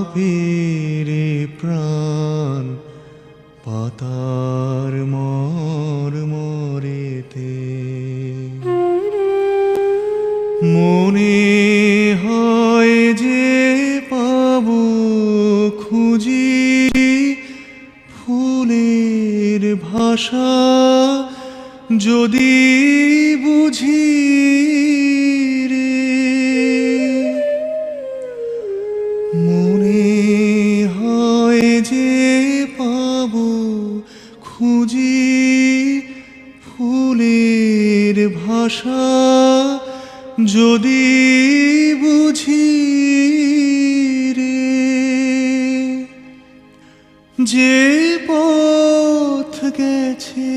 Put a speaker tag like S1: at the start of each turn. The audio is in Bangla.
S1: কাঁপে প্রাণ পাতার মরেতে। মনে হয় যে পাবো খুঁজি ফুলের ভাষা, যদি বুঝি রে। মনে হয় যে পাবো খুঁজি ফুলের ভাষা, যদি বুঝি রে। যে পথ গেছে